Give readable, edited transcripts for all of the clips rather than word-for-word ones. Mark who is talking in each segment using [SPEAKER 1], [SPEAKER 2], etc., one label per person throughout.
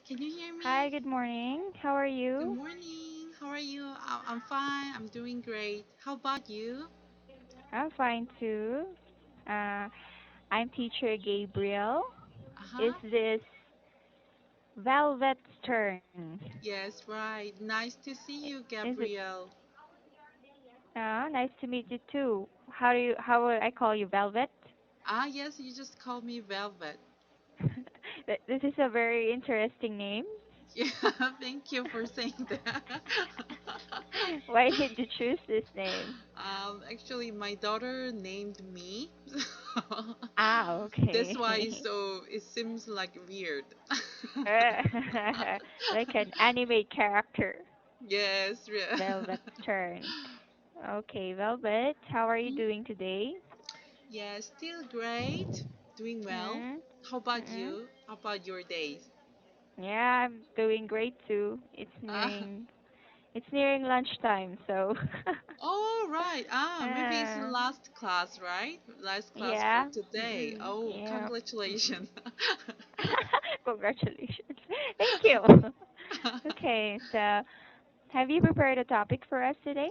[SPEAKER 1] Can you hear
[SPEAKER 2] Hi,
[SPEAKER 1] me?
[SPEAKER 2] good morning. How are
[SPEAKER 1] Good
[SPEAKER 2] you?
[SPEAKER 1] morning. How are you? I'm fine. I'm doing great. How about you?
[SPEAKER 2] I'm fine too. Uh, I'm teacher Gabrielle. Is
[SPEAKER 1] Uh-huh.
[SPEAKER 2] this Velvet's turn?
[SPEAKER 1] Yes, right. Nice to see you,
[SPEAKER 2] Is it?
[SPEAKER 1] Gabrielle.
[SPEAKER 2] Nice to meet you too. How would I call you, Velvet?
[SPEAKER 1] Yes, you just called me Velvet.
[SPEAKER 2] This is a very interesting name.
[SPEAKER 1] Yeah, thank you for saying that.
[SPEAKER 2] Why did you choose this name?
[SPEAKER 1] Actually, my daughter named me.
[SPEAKER 2] Ah,
[SPEAKER 1] That's why
[SPEAKER 2] okay.
[SPEAKER 1] so it seems like weird.
[SPEAKER 2] Like an anime character.
[SPEAKER 1] Yes, yeah.
[SPEAKER 2] Velvet's turn. Okay, Velvet, how are you
[SPEAKER 1] Mhm.
[SPEAKER 2] doing today?
[SPEAKER 1] Yeah, still great. Doing well.
[SPEAKER 2] Mm,
[SPEAKER 1] How about
[SPEAKER 2] mm.
[SPEAKER 1] you? How about your days?
[SPEAKER 2] Yeah, I'm doing great too.
[SPEAKER 1] Ah,
[SPEAKER 2] It's nearing lunchtime, so
[SPEAKER 1] oh, right. Maybe it's the
[SPEAKER 2] uh,
[SPEAKER 1] last class, right? Last class for
[SPEAKER 2] yeah.
[SPEAKER 1] today.
[SPEAKER 2] Mm-mm,
[SPEAKER 1] Oh,
[SPEAKER 2] yeah.
[SPEAKER 1] congratulations.
[SPEAKER 2] Congratulations. Thank you. Okay, so have you prepared a topic for us today?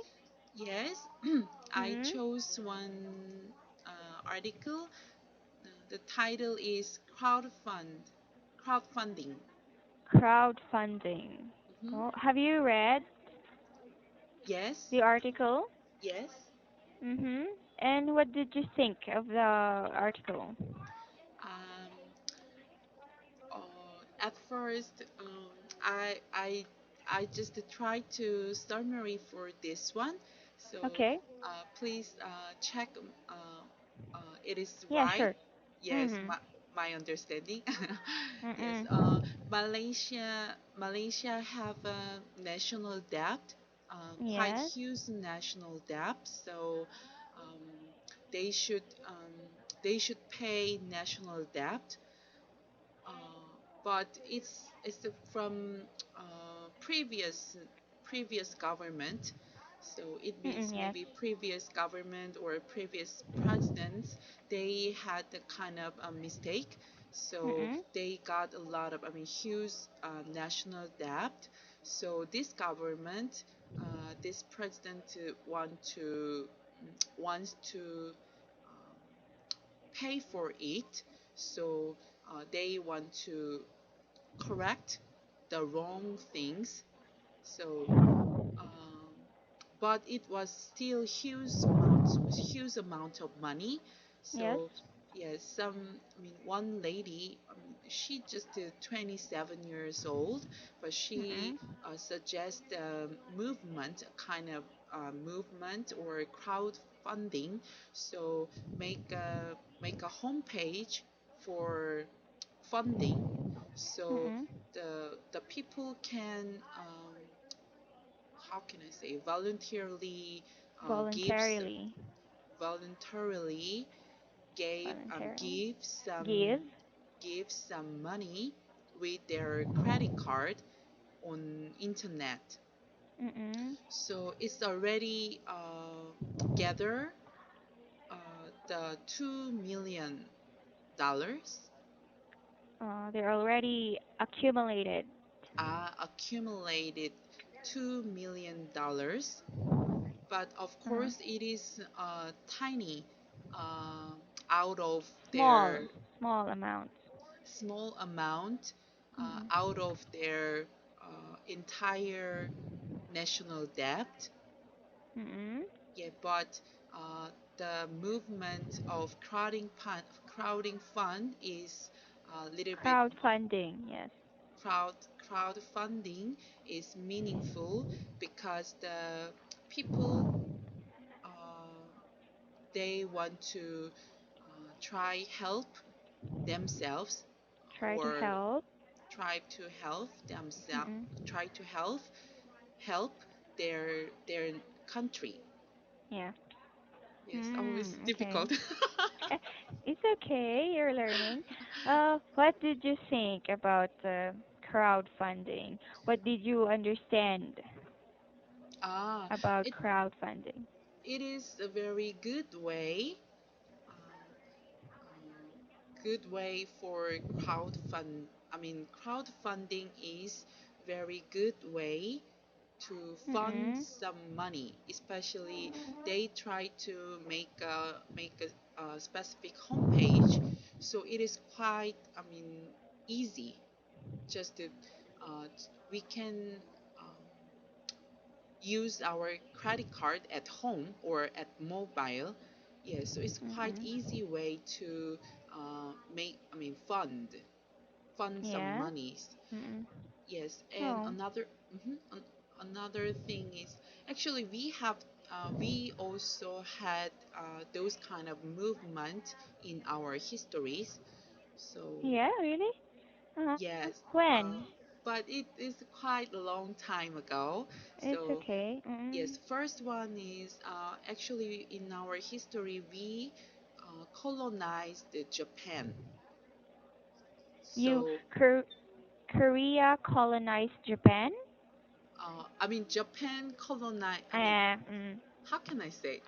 [SPEAKER 1] Yes, I
[SPEAKER 2] Mm,
[SPEAKER 1] chose one article. The title is crowdfunding.
[SPEAKER 2] crowdfunding.
[SPEAKER 1] Hmm.
[SPEAKER 2] Oh, have you read
[SPEAKER 1] Yes,
[SPEAKER 2] the article?
[SPEAKER 1] yes.
[SPEAKER 2] Mm-hmm. And what did you think of the article?
[SPEAKER 1] Um, at first, I just tried to summary for this one. So
[SPEAKER 2] Okay.
[SPEAKER 1] please check it is
[SPEAKER 2] Yeah,
[SPEAKER 1] right.
[SPEAKER 2] sure.
[SPEAKER 1] Yes,
[SPEAKER 2] Mm-hmm.
[SPEAKER 1] my understanding. Yes,
[SPEAKER 2] Mm-mm.
[SPEAKER 1] Malaysia have a national debt, quite
[SPEAKER 2] Yes.
[SPEAKER 1] huge national debt. So um, they should um, they should pay national debt, uh, but it's from previous government. So it means
[SPEAKER 2] Mm-mm. Yes.
[SPEAKER 1] maybe previous government or previous presidents, they had the kind of a mistake. So
[SPEAKER 2] Mm-mm.
[SPEAKER 1] they got a lot of, I mean, huge national debt. So this government, this president wants to pay for it. So they want to correct the wrong things. So, um, but it was still huge amount of money.
[SPEAKER 2] Yes.
[SPEAKER 1] So, yes, I mean, one lady, she just 27 years old, but she
[SPEAKER 2] Mm-mm.
[SPEAKER 1] suggests movement, a kind of movement or crowdfunding. So make a homepage for funding, so
[SPEAKER 2] Mm-mm.
[SPEAKER 1] the people can how can I say voluntarily gives
[SPEAKER 2] Voluntarily.
[SPEAKER 1] voluntarily
[SPEAKER 2] Voluntarily.
[SPEAKER 1] give
[SPEAKER 2] Give.
[SPEAKER 1] some money with their credit card on internet.
[SPEAKER 2] Mm-mm.
[SPEAKER 1] So it's already gather the $2 million
[SPEAKER 2] They're already accumulated.
[SPEAKER 1] accumulated $2 million, but of
[SPEAKER 2] Uh-huh.
[SPEAKER 1] course it is tiny uh, out of
[SPEAKER 2] Small.
[SPEAKER 1] their
[SPEAKER 2] Small amounts.
[SPEAKER 1] small amount,
[SPEAKER 2] Mm-mm.
[SPEAKER 1] out of their entire national debt.
[SPEAKER 2] Mm-mm.
[SPEAKER 1] Yeah, but the movement of crowding fund is a little bit
[SPEAKER 2] Crowdfunding. Yes.
[SPEAKER 1] crowd crowdfunding is meaningful because the people uh, they want to try help themselves
[SPEAKER 2] Try to
[SPEAKER 1] or
[SPEAKER 2] help.
[SPEAKER 1] try to help themselves
[SPEAKER 2] Mm-mm.
[SPEAKER 1] try to help their country.
[SPEAKER 2] Yeah.
[SPEAKER 1] Yes, oh, it's
[SPEAKER 2] Okay.
[SPEAKER 1] difficult.
[SPEAKER 2] It's okay, you're learning. What did you think about crowdfunding? What did you understand
[SPEAKER 1] ah
[SPEAKER 2] about
[SPEAKER 1] it
[SPEAKER 2] crowdfunding?
[SPEAKER 1] it is a very um, good way for I mean, crowdfunding is very good way to fund
[SPEAKER 2] Mm-mm.
[SPEAKER 1] some money. Especially, they try to a specific homepage, so it is quite, I mean, easy. Just to, we can use our credit card at home or at mobile. Yeah, so it's quite
[SPEAKER 2] Mm-mm.
[SPEAKER 1] easy way to fund some
[SPEAKER 2] Yeah.
[SPEAKER 1] monies.
[SPEAKER 2] Mm-mm.
[SPEAKER 1] Yes, and
[SPEAKER 2] Oh.
[SPEAKER 1] another thing is, actually we also had those kind of movement in our histories. So
[SPEAKER 2] Yeah, really? Uh-huh.
[SPEAKER 1] yes, uh,
[SPEAKER 2] When?
[SPEAKER 1] but it is quite a long time ago.
[SPEAKER 2] It's
[SPEAKER 1] So
[SPEAKER 2] okay. Mm.
[SPEAKER 1] yes, first one is, actually in our history we colonized Japan.
[SPEAKER 2] You
[SPEAKER 1] So
[SPEAKER 2] Korea colonized Japan?
[SPEAKER 1] I mean Japan colonized. I mean,
[SPEAKER 2] Uh, mm.
[SPEAKER 1] how can I say?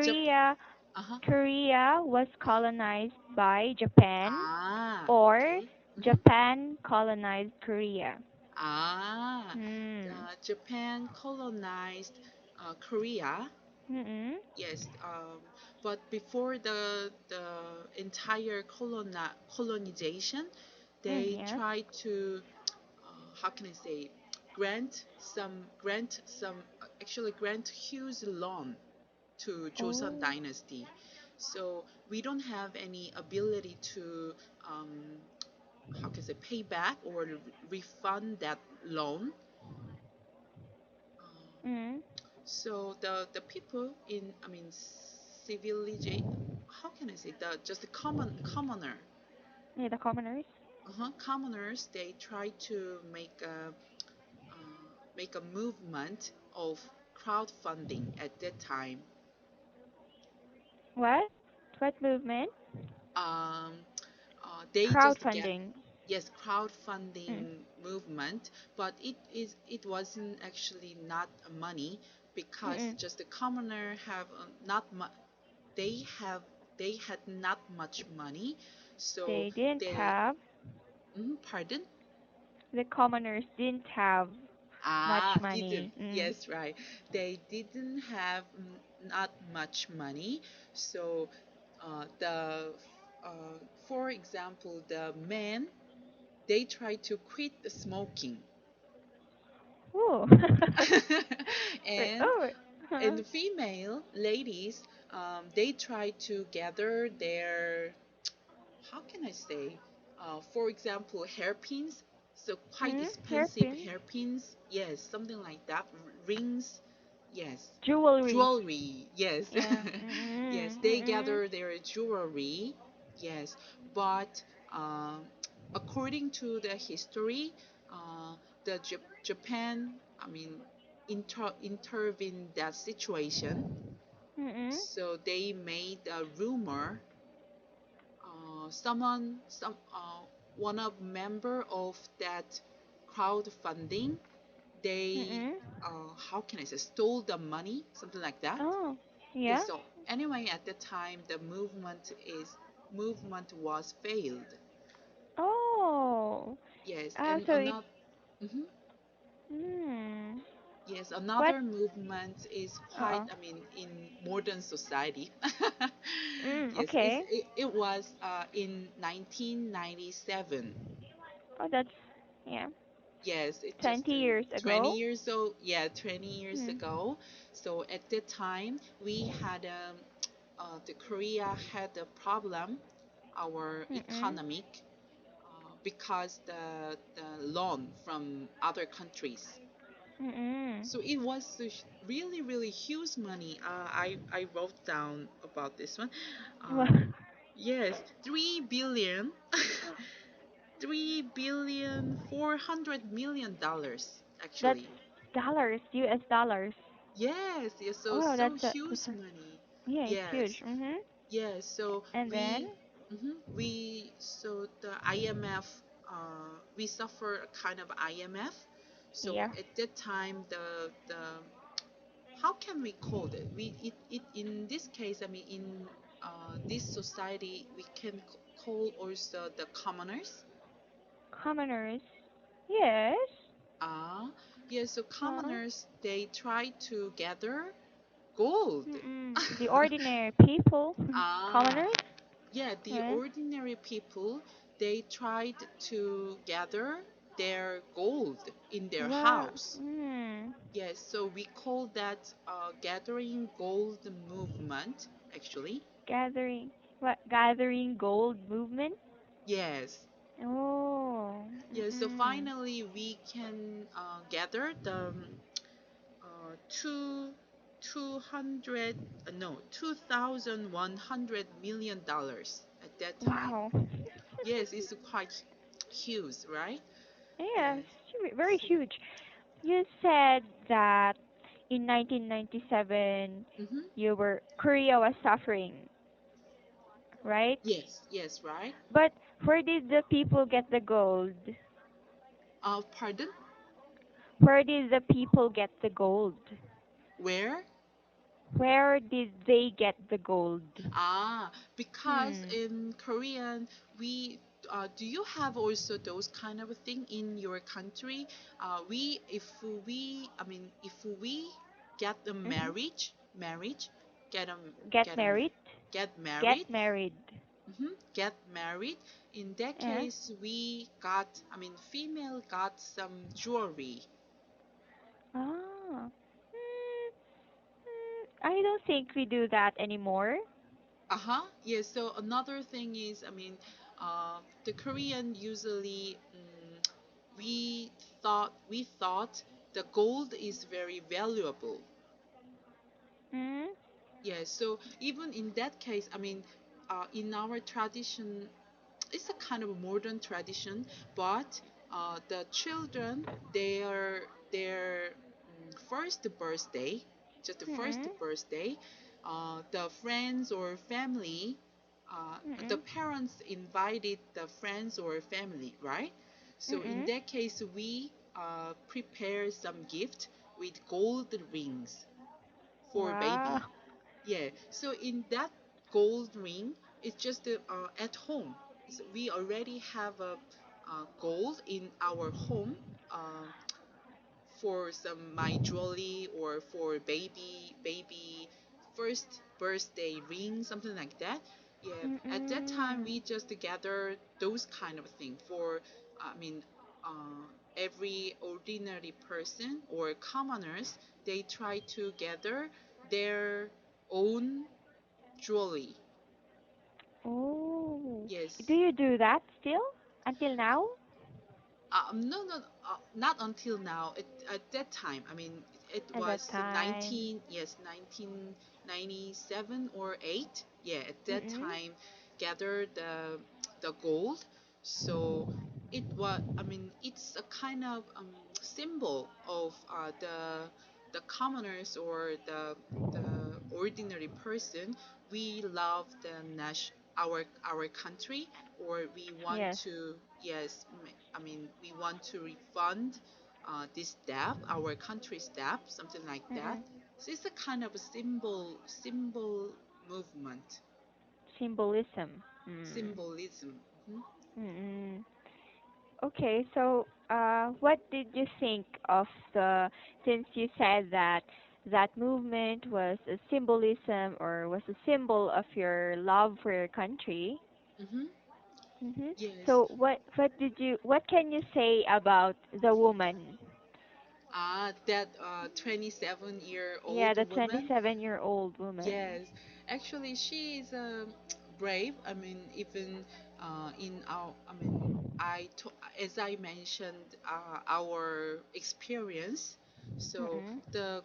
[SPEAKER 1] Jap-
[SPEAKER 2] Korea
[SPEAKER 1] uh-huh.
[SPEAKER 2] Korea was colonized by Japan, or
[SPEAKER 1] Okay. Mm-hmm.
[SPEAKER 2] Japan colonized Korea.
[SPEAKER 1] Ah,
[SPEAKER 2] Hmm.
[SPEAKER 1] Japan colonized Korea.
[SPEAKER 2] Mm-mm.
[SPEAKER 1] Yes, but before the entire colonization,
[SPEAKER 2] Mm,
[SPEAKER 1] they
[SPEAKER 2] yes.
[SPEAKER 1] tried to, how can I say, grant huge loan to Joseon
[SPEAKER 2] Oh.
[SPEAKER 1] Dynasty. So we don't have any ability to, um, how can I say, pay back or refund that loan.
[SPEAKER 2] Mm.
[SPEAKER 1] So the people in, I mean, civilization, how can I say, the just the commoner,
[SPEAKER 2] Yeah, the commoners.
[SPEAKER 1] commoners, they try to make a movement of crowdfunding at that time.
[SPEAKER 2] What? What movement?
[SPEAKER 1] Um, they just get,
[SPEAKER 2] Crowdfunding.
[SPEAKER 1] yes,
[SPEAKER 2] Mm.
[SPEAKER 1] crowdfunding movement, but it wasn't actually not money, because
[SPEAKER 2] Mm-mm.
[SPEAKER 1] just the commoner have not much, they have they had not much money, so
[SPEAKER 2] They didn't
[SPEAKER 1] they,
[SPEAKER 2] have,
[SPEAKER 1] pardon.
[SPEAKER 2] the commoners didn't have much
[SPEAKER 1] Didn't,
[SPEAKER 2] money. Mm.
[SPEAKER 1] yes, right, they didn't have not much money. So the for example, the men, they try to quit the smoking.
[SPEAKER 2] Ooh. Wait,
[SPEAKER 1] and
[SPEAKER 2] oh, wait. Huh.
[SPEAKER 1] and female ladies, they try to gather their, how can I say, for example, hairpins. So quite
[SPEAKER 2] Mm,
[SPEAKER 1] expensive
[SPEAKER 2] hairpin.
[SPEAKER 1] hairpins. Yes, something like that. Rings. Yes.
[SPEAKER 2] Jewelry.
[SPEAKER 1] Jewelry. Yes.
[SPEAKER 2] Yeah.
[SPEAKER 1] Yes.
[SPEAKER 2] Mm-mm.
[SPEAKER 1] They
[SPEAKER 2] Mm-mm.
[SPEAKER 1] gather their jewelry. Yes. But according to the history, the Japan, I mean, intervened that situation.
[SPEAKER 2] Mm-mm.
[SPEAKER 1] So they made a rumor, someone, one of member of that crowdfunding, they,
[SPEAKER 2] Mm-mm.
[SPEAKER 1] how can I say, stole the money, something like that.
[SPEAKER 2] Oh,
[SPEAKER 1] Yes.
[SPEAKER 2] yeah.
[SPEAKER 1] So anyway, at the time, the movement was failed.
[SPEAKER 2] Oh.
[SPEAKER 1] Yes,
[SPEAKER 2] Ah,
[SPEAKER 1] and
[SPEAKER 2] so it.
[SPEAKER 1] another. Mhm.
[SPEAKER 2] Hmm.
[SPEAKER 1] Yes,
[SPEAKER 2] What?
[SPEAKER 1] another movement is quite,
[SPEAKER 2] Uh-oh.
[SPEAKER 1] I mean, in modern society. Yes,
[SPEAKER 2] Okay.
[SPEAKER 1] it was in 1997.
[SPEAKER 2] Oh, that's, yeah,
[SPEAKER 1] Yes, it just
[SPEAKER 2] 20 years
[SPEAKER 1] 20
[SPEAKER 2] ago.
[SPEAKER 1] years old. Yeah, 20 years
[SPEAKER 2] Hmm.
[SPEAKER 1] ago. So at that time, we had, the Korea had a problem, our
[SPEAKER 2] Mm-mm.
[SPEAKER 1] economic, because the loan from other countries.
[SPEAKER 2] Mm-mm.
[SPEAKER 1] So it was a really, really huge money. I wrote down about this one.
[SPEAKER 2] Well,
[SPEAKER 1] Um, yes, 3 billion, 3 billion 400 million dollars,
[SPEAKER 2] that's
[SPEAKER 1] actually.
[SPEAKER 2] dollars, US dollars.
[SPEAKER 1] Yes, yes. So
[SPEAKER 2] Oh,
[SPEAKER 1] so huge
[SPEAKER 2] that's a,
[SPEAKER 1] money.
[SPEAKER 2] yeah, it's huge.
[SPEAKER 1] Yes,
[SPEAKER 2] Mm-hmm.
[SPEAKER 1] yes. So
[SPEAKER 2] And then,
[SPEAKER 1] the IMF, we suffer a kind of IMF. So
[SPEAKER 2] yeah.
[SPEAKER 1] at that time, the how can we call it? It in this case, I mean, in this society, we can call also the commoners.
[SPEAKER 2] Commoners. Yes.
[SPEAKER 1] Ah, yeah, so
[SPEAKER 2] Uh,
[SPEAKER 1] commoners, they try to gather gold.
[SPEAKER 2] the ordinary people.
[SPEAKER 1] Ah,
[SPEAKER 2] Commoners.
[SPEAKER 1] yeah, the
[SPEAKER 2] Uh,
[SPEAKER 1] ordinary people, they tried to gather their gold in their
[SPEAKER 2] what?
[SPEAKER 1] house.
[SPEAKER 2] Mm,
[SPEAKER 1] Yes, so we call that gathering gold movement, actually.
[SPEAKER 2] gathering. What? Gathering gold movement.
[SPEAKER 1] Yes.
[SPEAKER 2] Oh.
[SPEAKER 1] Yeah, so
[SPEAKER 2] Mm-mm.
[SPEAKER 1] finally we can gather the two 200 no $2,100 million at that time.
[SPEAKER 2] Wow.
[SPEAKER 1] Yes, it's quite huge, right?
[SPEAKER 2] Yes,
[SPEAKER 1] Yes.
[SPEAKER 2] very
[SPEAKER 1] So,
[SPEAKER 2] huge. You said that in 1997
[SPEAKER 1] mm-hmm.
[SPEAKER 2] Korea was suffering, right?
[SPEAKER 1] Yes, yes, right.
[SPEAKER 2] But where did the people get the gold?
[SPEAKER 1] Pardon?
[SPEAKER 2] Where did the people get the gold?
[SPEAKER 1] Where?
[SPEAKER 2] Where did they get the gold?
[SPEAKER 1] Ah, because
[SPEAKER 2] Hmm.
[SPEAKER 1] in Korean, we do you have also those kind of thing in your country? We if we I mean if we get a
[SPEAKER 2] Mm-hmm.
[SPEAKER 1] marriage, get a
[SPEAKER 2] Get
[SPEAKER 1] get a
[SPEAKER 2] married?
[SPEAKER 1] get
[SPEAKER 2] Get
[SPEAKER 1] married,
[SPEAKER 2] married.
[SPEAKER 1] get married. In that
[SPEAKER 2] Yeah.
[SPEAKER 1] case, we got female got some jewelry.
[SPEAKER 2] Ah. I don't think we do that anymore.
[SPEAKER 1] Uh-huh. Yeah, so another thing is, the Korean usually we thought the gold is very valuable.
[SPEAKER 2] Mm.
[SPEAKER 1] Yeah, so even in that case, in our tradition, it's a kind of modern tradition, but the children, their first birthday, just the first
[SPEAKER 2] Mm.
[SPEAKER 1] birthday, the friends or family, the
[SPEAKER 2] Mm.
[SPEAKER 1] parents invited the friends or family, right? So in
[SPEAKER 2] Mm.
[SPEAKER 1] that case, we prepare some gift with gold rings for
[SPEAKER 2] Wow.
[SPEAKER 1] baby. Yeah. So in that gold ring, it's just at home. So we already have a gold in our home uh, for some my jewelry or for baby first birthday ring, something like that. Yeah. At that time,
[SPEAKER 2] Mm.
[SPEAKER 1] we just gather those kind of thing for I mean. Uh, every ordinary person or commoners, they try to gather their own jewelry.
[SPEAKER 2] Oh. Do
[SPEAKER 1] Yes.
[SPEAKER 2] you do that still until now?
[SPEAKER 1] No, no, not until now. At that time, it
[SPEAKER 2] At that
[SPEAKER 1] was
[SPEAKER 2] time.
[SPEAKER 1] 1997 or 8. Yeah, at that
[SPEAKER 2] Mm.
[SPEAKER 1] time, gathered the gold. So it's a kind of symbol of the commoners or the ordinary person. We love our country, or we want
[SPEAKER 2] Yes.
[SPEAKER 1] to, yes, we want to refund this debt, our country's debt, something like that.
[SPEAKER 2] Mm.
[SPEAKER 1] So it's a kind of a symbol movement,
[SPEAKER 2] Symbolism. Mm.
[SPEAKER 1] symbolism. Mhm.
[SPEAKER 2] Mm. Okay, so what did you think of the, since you said that that movement was a symbolism or was a symbol of your love for your country?
[SPEAKER 1] Mm-hmm.
[SPEAKER 2] Hmm.
[SPEAKER 1] Yes.
[SPEAKER 2] So what can you say about the woman?
[SPEAKER 1] That 27-year-old
[SPEAKER 2] Yeah, the
[SPEAKER 1] woman.
[SPEAKER 2] 27-year-old woman.
[SPEAKER 1] Yes, actually, she is brave. Even in our, as I mentioned, our experience. So
[SPEAKER 2] Mm.
[SPEAKER 1] the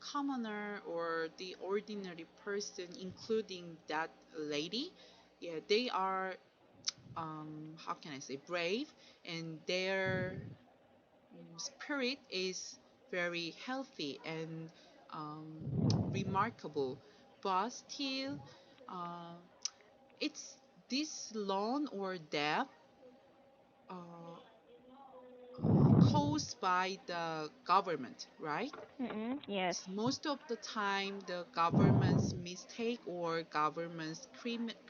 [SPEAKER 1] commoner or the ordinary person, including that lady, yeah, they are how can I say, brave, and their spirit is very healthy and um, remarkable, but still, uh, it's this loan or debt uh, caused by the government, right?
[SPEAKER 2] Mm. Yes.
[SPEAKER 1] Most of the time, the government's mistake or government's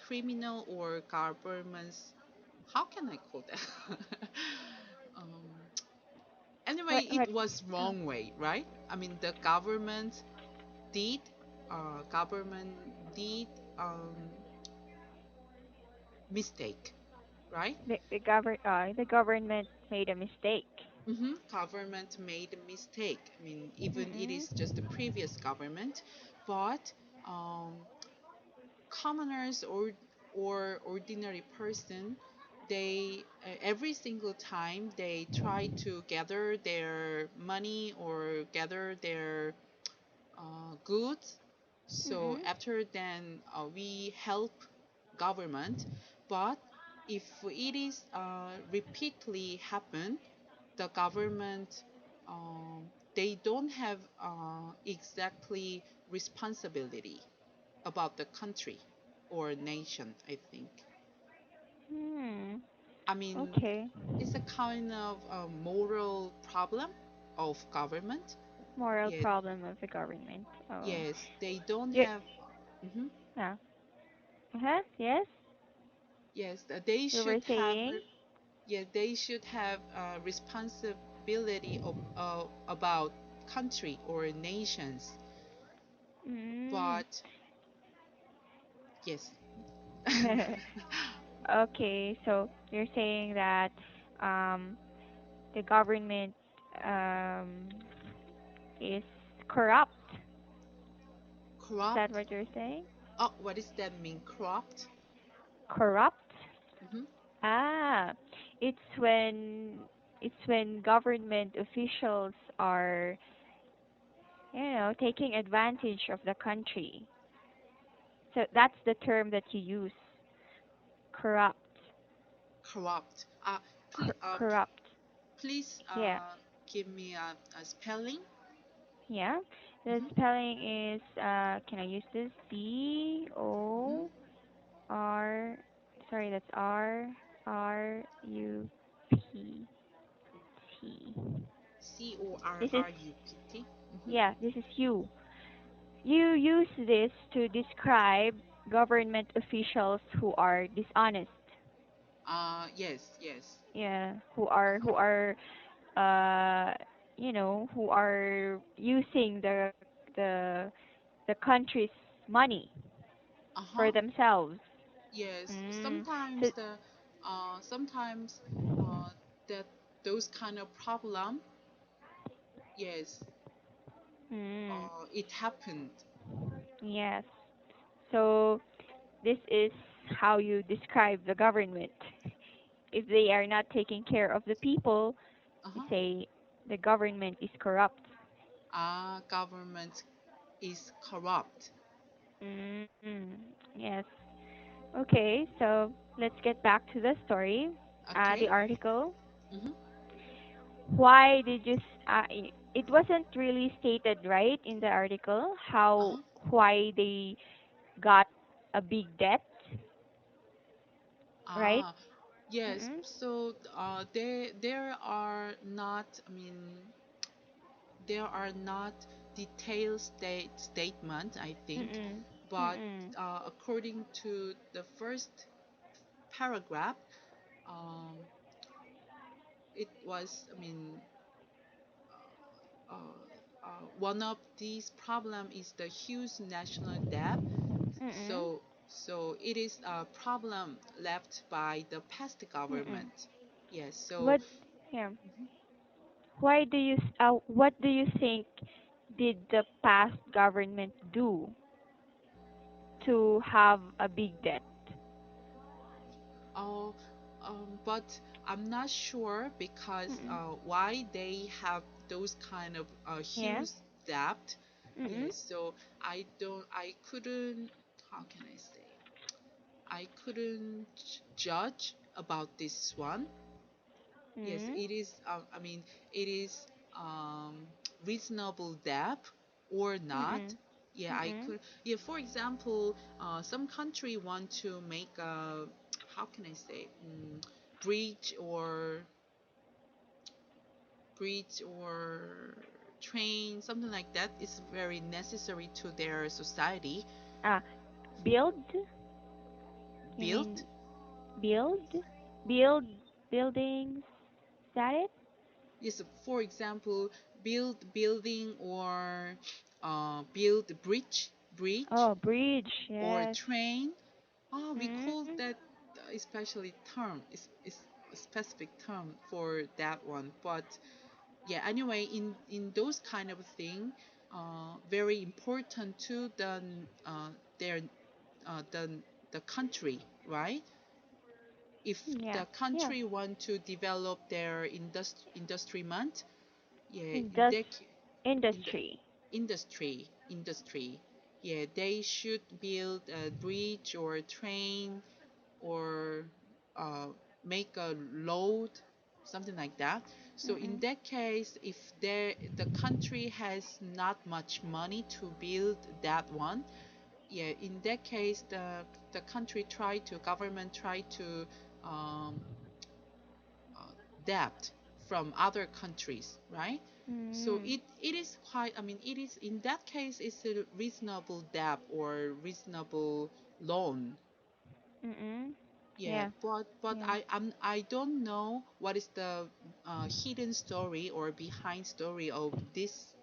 [SPEAKER 1] criminal or government's how can I quote that? um, anyway, it
[SPEAKER 2] What?
[SPEAKER 1] was
[SPEAKER 2] Oh,
[SPEAKER 1] wrong way, right? I mean, the government did, government did mistake, right?
[SPEAKER 2] the government made a mistake.
[SPEAKER 1] Government made a mistake. I mean, even it
[SPEAKER 2] Mm-mm.
[SPEAKER 1] is just the previous government, but um, commoners or ordinary person, they every single time they try to gather their money or gather their goods. So
[SPEAKER 2] Mm-mm.
[SPEAKER 1] after then, we help government, but if it is repeatedly happen, the government they don't have exactly responsibility about the country or nation, I think.
[SPEAKER 2] Hmm.
[SPEAKER 1] I mean,
[SPEAKER 2] Okay.
[SPEAKER 1] it's a kind of moral problem of government.
[SPEAKER 2] Moral
[SPEAKER 1] Yeah,
[SPEAKER 2] problem of the government. Oh.
[SPEAKER 1] yes, they don't
[SPEAKER 2] Yeah.
[SPEAKER 1] have. Mhm.
[SPEAKER 2] Yeah. Uh-huh. Yes.
[SPEAKER 1] Yes, they
[SPEAKER 2] You
[SPEAKER 1] should
[SPEAKER 2] were
[SPEAKER 1] have.
[SPEAKER 2] saying.
[SPEAKER 1] Yeah, they should have responsibility about country or nations.
[SPEAKER 2] Mm.
[SPEAKER 1] But yes,
[SPEAKER 2] Okay, so you're saying that um, the government um, is corrupt. Is that
[SPEAKER 1] corrupt.
[SPEAKER 2] what you're saying?
[SPEAKER 1] Oh, what does that mean? Corrupt.
[SPEAKER 2] Corrupt?
[SPEAKER 1] Mm-hmm.
[SPEAKER 2] Ah, it's when government officials are, taking advantage of the country. So that's the term that you use, corrupt.
[SPEAKER 1] Corrupt.
[SPEAKER 2] Corrupt.
[SPEAKER 1] Please
[SPEAKER 2] Yeah.
[SPEAKER 1] give me a spelling.
[SPEAKER 2] Yeah. The
[SPEAKER 1] Mm-hmm.
[SPEAKER 2] spelling is can I use this?
[SPEAKER 1] Mm-hmm.
[SPEAKER 2] R sorry, that's RUPT.
[SPEAKER 1] C O R
[SPEAKER 2] This is
[SPEAKER 1] R U P T. Mm-hmm.
[SPEAKER 2] yeah, this is you. You use this to describe government officials who are dishonest.
[SPEAKER 1] Yes, yes.
[SPEAKER 2] Yeah, who are uh who are using the the country's money for
[SPEAKER 1] Uh-huh.
[SPEAKER 2] themselves.
[SPEAKER 1] Yes.
[SPEAKER 2] Mm. So,
[SPEAKER 1] Sometimes uh, that those kind of problem. Yes.
[SPEAKER 2] mm,
[SPEAKER 1] It happened.
[SPEAKER 2] yes. So this is how you describe the government. If they are not taking care of the people, you
[SPEAKER 1] Uh-huh.
[SPEAKER 2] say the government is corrupt.
[SPEAKER 1] Government is corrupt.
[SPEAKER 2] Mm, yes. Okay, so let's get back to the story, the
[SPEAKER 1] Okay.
[SPEAKER 2] article.
[SPEAKER 1] Mm-hmm.
[SPEAKER 2] Why did you? It wasn't really stated right in the article how
[SPEAKER 1] Uh-huh.
[SPEAKER 2] why they got a big debt, right?
[SPEAKER 1] Ah, yes.
[SPEAKER 2] Mm-mm.
[SPEAKER 1] So there are not. I mean, there are not detailed statement. I think,
[SPEAKER 2] Mm-mm.
[SPEAKER 1] but
[SPEAKER 2] Mm-mm.
[SPEAKER 1] according to the first paragraph, um, it was. I mean, uh, one of these problem is the huge national debt.
[SPEAKER 2] Mm-mm.
[SPEAKER 1] So it is a problem left by the past
[SPEAKER 2] Mm-mm.
[SPEAKER 1] government. Yes. So
[SPEAKER 2] What? Yeah. Why do you? What do you think did the past government do to have a big debt?
[SPEAKER 1] uh, but I'm not sure because
[SPEAKER 2] Mm-mm.
[SPEAKER 1] why they have those kind of
[SPEAKER 2] Yeah.
[SPEAKER 1] huge debt.
[SPEAKER 2] Mm-mm.
[SPEAKER 1] Yes. So I couldn't. How can I say? I couldn't judge about this one. Yes,
[SPEAKER 2] Mm-mm.
[SPEAKER 1] it is. I mean, it is um, reasonable depth or not.
[SPEAKER 2] Mm-mm.
[SPEAKER 1] Yeah, I
[SPEAKER 2] Mm-mm.
[SPEAKER 1] could. Yeah, for example, some country want to make a, how can I say, bridge or bridge or train, something like that is very necessary to their society.
[SPEAKER 2] Ah, build? You
[SPEAKER 1] Built.
[SPEAKER 2] mean build? Build buildings. Is that it?
[SPEAKER 1] Yes, for example, build building or build bridge
[SPEAKER 2] Oh, bridge.
[SPEAKER 1] or
[SPEAKER 2] Yes.
[SPEAKER 1] train. We call
[SPEAKER 2] Mm.
[SPEAKER 1] that especially term is a specific term for that one. But yeah, anyway, in those kind of thing, very important to their the country, right? If
[SPEAKER 2] Yeah.
[SPEAKER 1] the
[SPEAKER 2] Yeah.
[SPEAKER 1] country want to develop their industry month, yeah, in
[SPEAKER 2] Indus
[SPEAKER 1] that in the
[SPEAKER 2] industry.
[SPEAKER 1] industry, yeah, they should build a bridge or a train or uh, make a load, something like that. So in
[SPEAKER 2] Mm.
[SPEAKER 1] that case, if the country has not much money to build that one, yeah, in that case, the government try to um, uh, debt from other countries, right? So
[SPEAKER 2] Mm.
[SPEAKER 1] it is quite, I mean, it is in that case, it's a reasonable debt or reasonable loan.
[SPEAKER 2] Mm.
[SPEAKER 1] Yeah,
[SPEAKER 2] Yeah.
[SPEAKER 1] but
[SPEAKER 2] Yeah.
[SPEAKER 1] I don't know what is the hidden story or behind story of this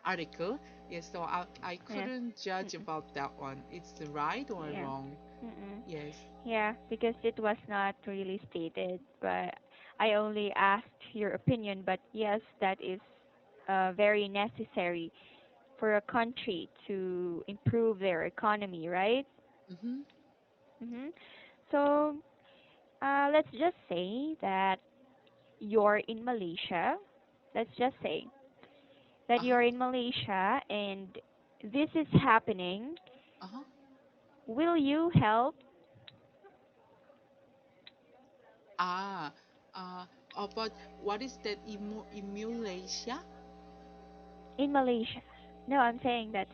[SPEAKER 1] article. Yeah, so I
[SPEAKER 2] Yeah.
[SPEAKER 1] couldn't judge
[SPEAKER 2] Mm.
[SPEAKER 1] about that one. It's right or
[SPEAKER 2] Yeah.
[SPEAKER 1] wrong.
[SPEAKER 2] Mm.
[SPEAKER 1] Yes.
[SPEAKER 2] Yeah, because it was not really stated, but I only asked your opinion. But yes, that is very necessary for a country to improve their economy, right?
[SPEAKER 1] Mm-hmm.
[SPEAKER 2] Mm-hmm. So let's just say that you're in Malaysia. Let's just say that
[SPEAKER 1] Uh-huh.
[SPEAKER 2] you're in Malaysia and this is happening.
[SPEAKER 1] Uh-huh.
[SPEAKER 2] Will you help
[SPEAKER 1] Ah. Uh, but what is that emulation?
[SPEAKER 2] in Malaysia? No, I'm saying that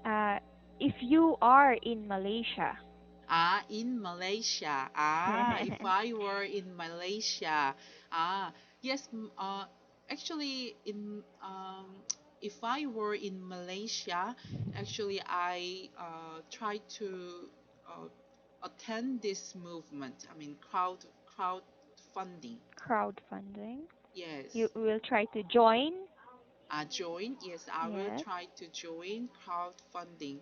[SPEAKER 2] uh, if you are in Malaysia,
[SPEAKER 1] In Malaysia. If I were in Malaysia. Yes. Actually, if I were in Malaysia, actually, I try to uh, attend this movement. I mean, crowdfunding.
[SPEAKER 2] crowdfunding, you
[SPEAKER 1] Yes.
[SPEAKER 2] will try to join.
[SPEAKER 1] Join. Yes, I will
[SPEAKER 2] Yes.
[SPEAKER 1] try to join crowdfunding.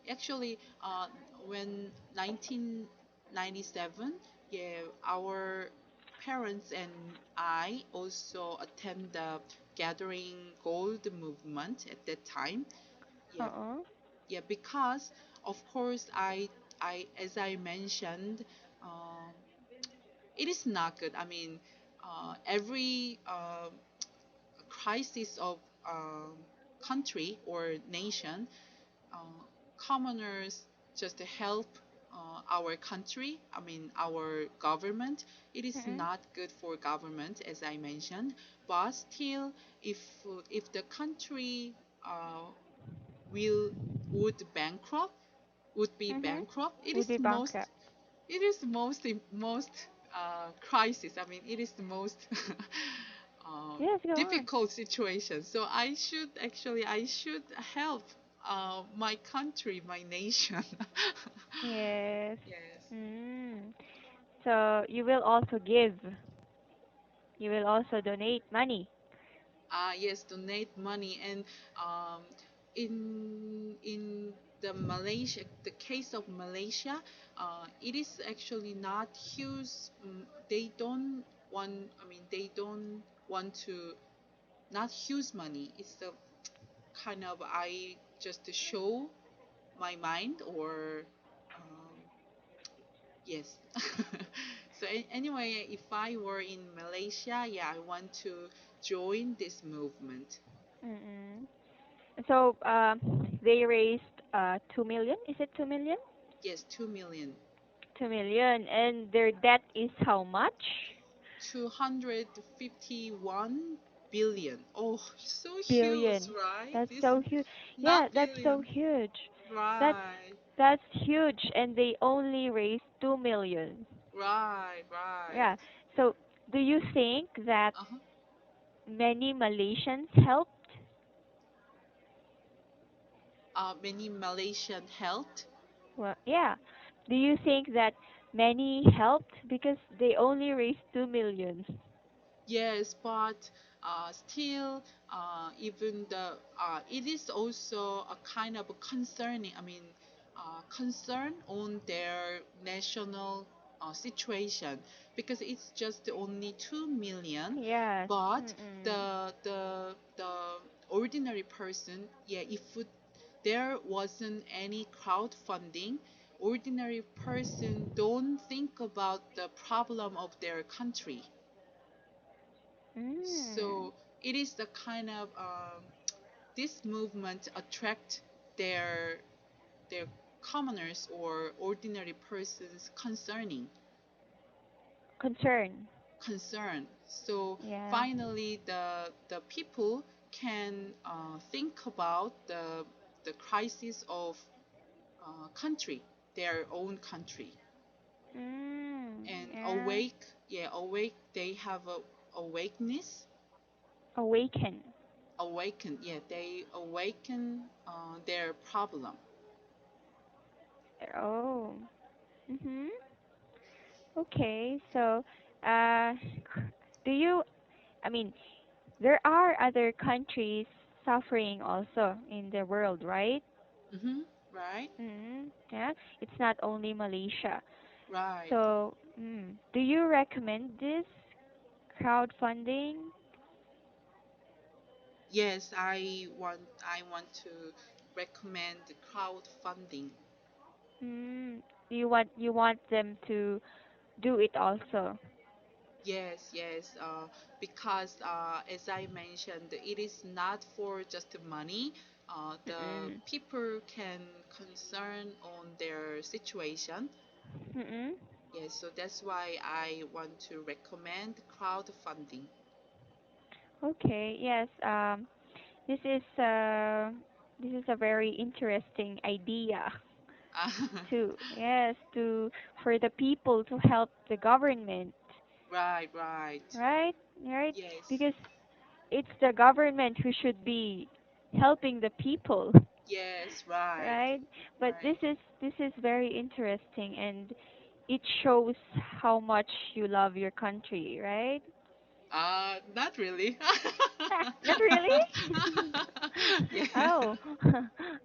[SPEAKER 1] Actually, when 1997, yeah, our parents and I also attend the Gathering Gold movement at that time. Yeah,
[SPEAKER 2] Uh-uh.
[SPEAKER 1] yeah, because of course as I mentioned, um, it is not good. I mean, every crisis of country or nation, uh, commoners just help our country, I mean our government. It is
[SPEAKER 2] Mm-mm.
[SPEAKER 1] not good for government, as I mentioned, but still, if if the country uh, will would bankrupt, would be
[SPEAKER 2] Mm-hmm.
[SPEAKER 1] bankrupt,
[SPEAKER 2] Would be bankrupt.
[SPEAKER 1] it is most crisis. I mean, it is the most
[SPEAKER 2] Yes, go on.
[SPEAKER 1] difficult situation. So I should help my country, my nation.
[SPEAKER 2] Yes.
[SPEAKER 1] Yes.
[SPEAKER 2] Mm. So you will also give. You will also donate money.
[SPEAKER 1] Yes, donate money. And um, in the case of Malaysia, it is actually not huge. They don't want. I mean, they don't want to not huge money. It's the kind of I just to show my mind or yes. So anyway, if I were in Malaysia, yeah, I want to join this movement.
[SPEAKER 2] Mm-mm. So they raised 2 million. Is it 2 million?
[SPEAKER 1] Yes, 2 million.
[SPEAKER 2] 2 million, and their debt is how much?
[SPEAKER 1] 251 billion. Oh, so huge,
[SPEAKER 2] Billion.
[SPEAKER 1] right?
[SPEAKER 2] That's
[SPEAKER 1] This
[SPEAKER 2] so huge. Yeah,
[SPEAKER 1] not
[SPEAKER 2] that's so
[SPEAKER 1] billion.
[SPEAKER 2] huge. That's
[SPEAKER 1] Right,
[SPEAKER 2] that's huge, and they only raised 2 million.
[SPEAKER 1] right.
[SPEAKER 2] Yeah. So, do you think that
[SPEAKER 1] Uh-huh.
[SPEAKER 2] many Malaysians helped?
[SPEAKER 1] Many Malaysian helped.
[SPEAKER 2] Well, yeah. Do you think that many helped because they only raised 2 million.
[SPEAKER 1] Yes, but still, even it is also a kind of concerning. I mean, concern on their national situation because it's just only 2 million,
[SPEAKER 2] Yes.
[SPEAKER 1] but
[SPEAKER 2] Mm-mm.
[SPEAKER 1] the ordinary person, yeah, if there wasn't any crowdfunding, ordinary person don't think about the problem of their country.
[SPEAKER 2] Mm.
[SPEAKER 1] So it is the kind of this movement attract their their commoners or ordinary persons concerning
[SPEAKER 2] Concern.
[SPEAKER 1] concern. So
[SPEAKER 2] Yeah.
[SPEAKER 1] finally, the people can think about the crisis of country, their own country,
[SPEAKER 2] Mm.
[SPEAKER 1] and
[SPEAKER 2] Yeah.
[SPEAKER 1] awake. Yeah, awake. They have a awakeness
[SPEAKER 2] Awaken.
[SPEAKER 1] awaken, yeah, they awaken their problem.
[SPEAKER 2] Oh. Mhm. Okay. So, uh, do you? I mean, there are other countries suffering also in the world, right?
[SPEAKER 1] Mm-hmm. Right,
[SPEAKER 2] Yeah. It's not only Malaysia.
[SPEAKER 1] right.
[SPEAKER 2] So, do you recommend this crowdfunding?
[SPEAKER 1] Yes, I want to recommend crowdfunding.
[SPEAKER 2] Mm, you want them to do it also.
[SPEAKER 1] Yes, yes, because as I mentioned, it is not for just money. The
[SPEAKER 2] Mm-mm.
[SPEAKER 1] people can concern on their situation.
[SPEAKER 2] Mm-mm.
[SPEAKER 1] Yes, so that's why I want to recommend crowdfunding.
[SPEAKER 2] Okay. Yes. This is this is a very interesting idea to yes to for the people to help the government,
[SPEAKER 1] Right, right.
[SPEAKER 2] right? Right?
[SPEAKER 1] Yes,
[SPEAKER 2] Because it's the government who should be helping the people,
[SPEAKER 1] yes, right,
[SPEAKER 2] right? But
[SPEAKER 1] right.
[SPEAKER 2] this is very interesting, and it shows how much you love your country, right?
[SPEAKER 1] Not really.
[SPEAKER 2] Not really.
[SPEAKER 1] Yeah.
[SPEAKER 2] Oh,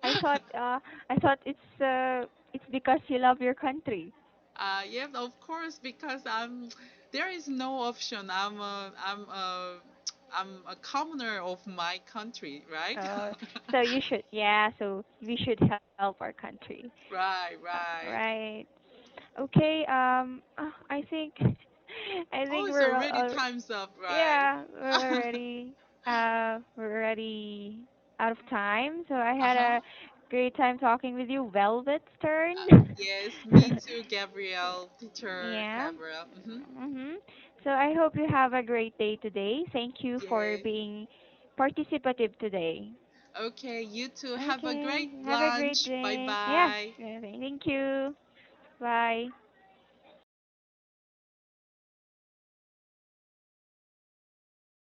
[SPEAKER 2] I thought it's because you love your country.
[SPEAKER 1] Yeah, of course, because there is no option. I'm a commoner of my country, right?
[SPEAKER 2] Uh, so you should, yeah. So we should help our country.
[SPEAKER 1] Right, right.
[SPEAKER 2] Right. Okay. I think I
[SPEAKER 1] Oh,
[SPEAKER 2] think
[SPEAKER 1] it's already time's up, right?
[SPEAKER 2] yeah, we're already out of time. So I had
[SPEAKER 1] Uh-huh.
[SPEAKER 2] a great time talking with you. Velvet's turn.
[SPEAKER 1] Yes, me too, Gabrielle, teacher
[SPEAKER 2] Yeah.
[SPEAKER 1] Gabrielle. Mm-hmm.
[SPEAKER 2] So I hope you have a great day today. Thank you for
[SPEAKER 1] Yeah.
[SPEAKER 2] being participative today.
[SPEAKER 1] Okay, you too. Have a
[SPEAKER 2] Okay.
[SPEAKER 1] great
[SPEAKER 2] Have a great
[SPEAKER 1] lunch. Bye
[SPEAKER 2] day. Yeah.
[SPEAKER 1] bye.
[SPEAKER 2] Thank you. Bye.